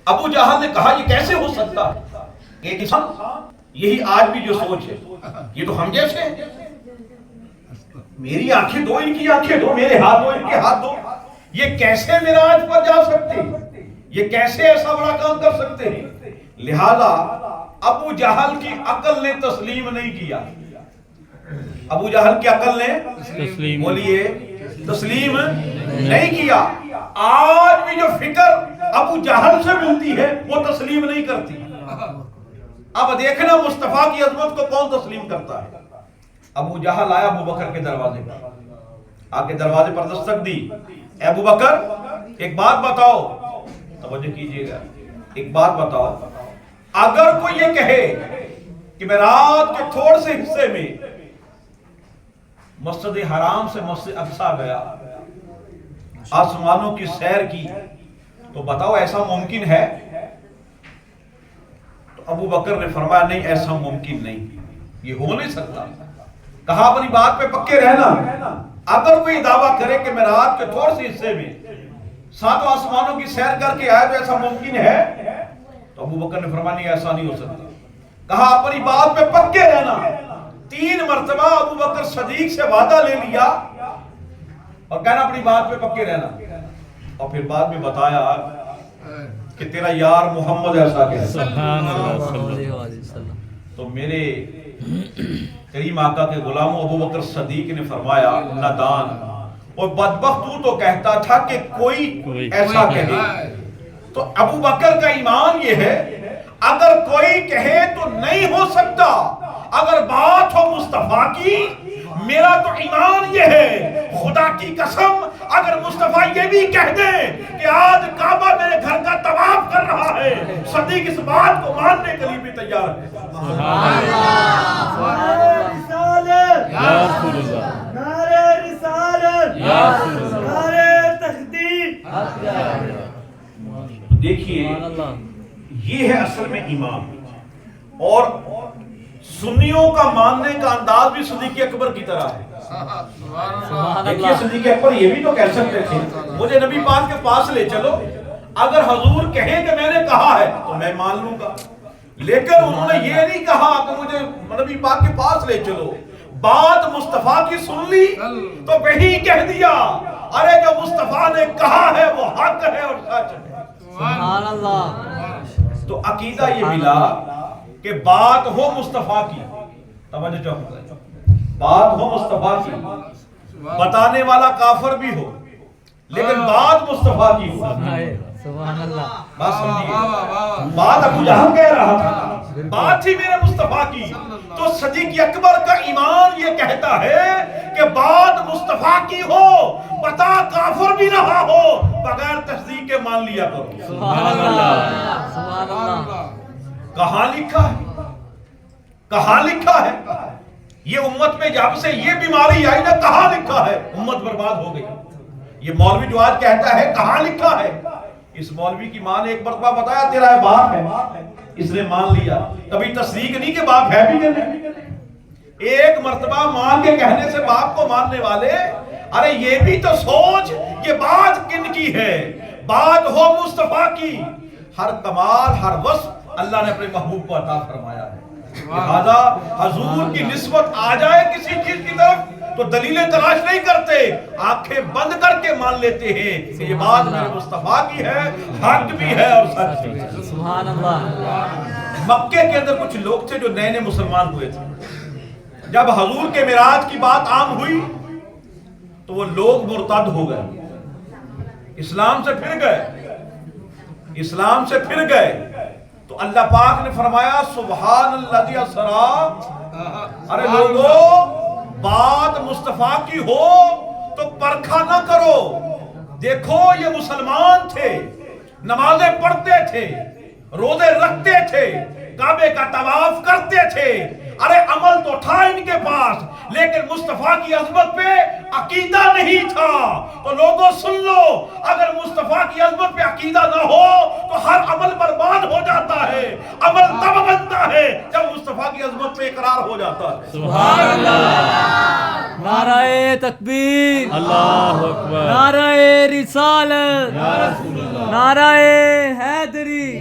ابو جہل نے کہا یہ کیسے ہو سکتا ہے؟ ایک انسان، یہی آج بھی جو سوچ ہے، یہ تو ہم جیسے ہیں، میری آنکھیں دو ان کی آنکھیں دو، میرے ہاتھ دو ان کے ہاتھ دو، یہ کیسے معراج پر جا سکتے ہیں؟ یہ کیسے ایسا بڑا کام کر سکتے ہیں؟ لہذا ابو جہل کی عقل نے تسلیم نہیں کیا. ابو جہل کی عقل نے بولیے تسلیم نہیں کیا. آج بھی جو فکر ابو جہل سے ملتی ہے وہ تسلیم نہیں کرتی. اب دیکھنا مصطفیٰ کی عظمت کو کون تسلیم کرتا ہے. ابو جہل آیا ابو بکر کے دروازے پر، آ کے دروازے پر دستک دی. اے ابو بکر ایک بات بتاؤ، توجہ کیجئے گا، ایک بات بتاؤ، اگر کوئی یہ کہے کہ میں رات کے تھوڑ سے حصے میں مسجد حرام سے مسجد اقصی گیا، آسمانوں کی سیر کی، تو بتاؤ ایسا ممکن ہے؟ تو ابو بکر نے فرمایا نہیں، ایسا ممکن نہیں، یہ ہو نہیں سکتا. کہا اپنی بات پہ پکے رہنا. اگر کوئی دعویٰ کرے کہ میں رات کے تھوڑ سے حصے میں ساتوں آسمانوں کی سیر کر کے آیا تو ایسا ممکن ہے؟ تو ابو بکر نے فرمایا نہیں، ایسا نہیں ہو سکتا. کہا اپنی بات پہ پکے رہنا. 3 مرتبہ ابو بکر صدیق سے وعدہ لے لیا اور کہنا اپنی بات پہ پکے رہنا. اور پھر بعد میں بتایا کہ تیرا یار محمد ایسا کہتا. تو میرے کریم آقا کے غلاموں ابو بکر صدیق نے فرمایا نادان اور بدبخت تو کہتا تھا کہ کوئی ایسا کہے. تو ابو بکر کا ایمان یہ ہے اگر کوئی کہے تو نہیں ہو سکتا. اگر بات ہو مصطفیٰ کی، میرا تو ایمان یہ ہے خدا کی قسم اگر مصطفیٰ یہ بھی کہہ دے کہ آج کعبہ میرے گھر کا طواف کر رہا ہے، صدیق اس بات کو ماننے کے لیے بھی تیار ہے. دیکھیے یہ ہے اصل میں ایمان. اور سنیوں کا ماننے کا انداز بھی صدیق اکبر کی طرح ہے. دیکھیے صدیق اکبر یہ بھی تو کہہ سکتے تھے مجھے نبی پاک کے پاس لے چلو، اگر حضور کہیں کہ میں نے کہا ہے تو میں مان لوں گا. لیکن انہوں نے یہ نہیں کہا کہ مجھے نبی پاک کے پاس لے چلو. بات مصطفیٰ کی سن لی تو وہی کہہ دیا ارے جو مصطفیٰ نے کہا ہے وہ حق ہے اور سچ ہے. سبحان اللہ. تو عقیدہ یہ ملا کہ بات ہو مصطفیٰ کی، توجہ چاہوں، بات ہو مصطفیٰ کی، بتانے والا کافر بھی ہو لیکن بات مصطفیٰ کی ہو. سبحان اللہ. بات سمجھیے، بات ابو جہل کہہ رہا تھا، بات ہی میرے مصطفیٰ کی. تو صدیق اکبر کا ایمان یہ کہتا ہے کہ بات مصطفیٰ کی ہو، بتا کافر بھی رہا ہو، بغیر تصدیق کے مان لیا کرو. سبحان اللہ. سبحان اللہ. کہاں لکھا ہے؟ کہاں لکھا ہے؟ یہ امت میں جب سے یہ بیماری آئی نا، کہاں لکھا ہے؟ امت برباد ہو گئی. یہ مولوی جو آج کہتا ہے کہاں لکھا ہے، اس مولوی کی ماں نے ایک مرتبہ بتایا تیرا باپ ہے، اس نے مان لیا. کبھی تصدیق نہیں کہ باپ ہے بھی نہیں. ایک مرتبہ ماں کے کہنے سے باپ کو ماننے والے، ارے یہ بھی تو سوچ یہ بات کن کی ہے. بات ہو مصطفیٰ کی. ہر کمال ہر وصف اللہ نے اپنے محبوب کو عطا فرمایا ہے. لہذا حضور کی نسبت آ جائے کسی چیز کی طرف تو دلیلیں تلاش نہیں کرتے، آنکھیں بند کر کے مان لیتے ہیں کہ یہ بات میرے مصطفیٰ کی ہے، حق بھی ہے اور سچ بھی ہے. سبحان اللہ. مکے کے اندر کچھ لوگ تھے جو نئے نئے مسلمان ہوئے تھے. جب حضور کے معراج کی بات عام ہوئی تو وہ لوگ مرتد ہو گئے، اسلام سے پھر گئے، اسلام سے پھر گئے. تو اللہ پاک نے فرمایا سبحان الذی اسری. ارے لوگوں بات مصطفیٰ کی ہو تو پرکھا نہ کرو. دیکھو یہ مسلمان تھے، نمازیں پڑھتے تھے، روزے رکھتے تھے، کعبے کا طواف کرتے تھے، ارے عمل تو تھا ان کے پاس، لیکن مصطفیٰ کی عظمت پہ عقیدہ نہیں تھا. تو لوگوں سن لو، اگر مصطفیٰ کی عظمت پہ عقیدہ نہ ہو تو ہر عمل برباد ہو جاتا ہے. عمل تب بنتا ہے جب مصطفیٰ کی عظمت پہ اقرار ہو جاتا ہے. سبحان اللہ. نعرہ تکبیر، اللہ اکبر، نعرہ رسالت، نعرہ حیدری.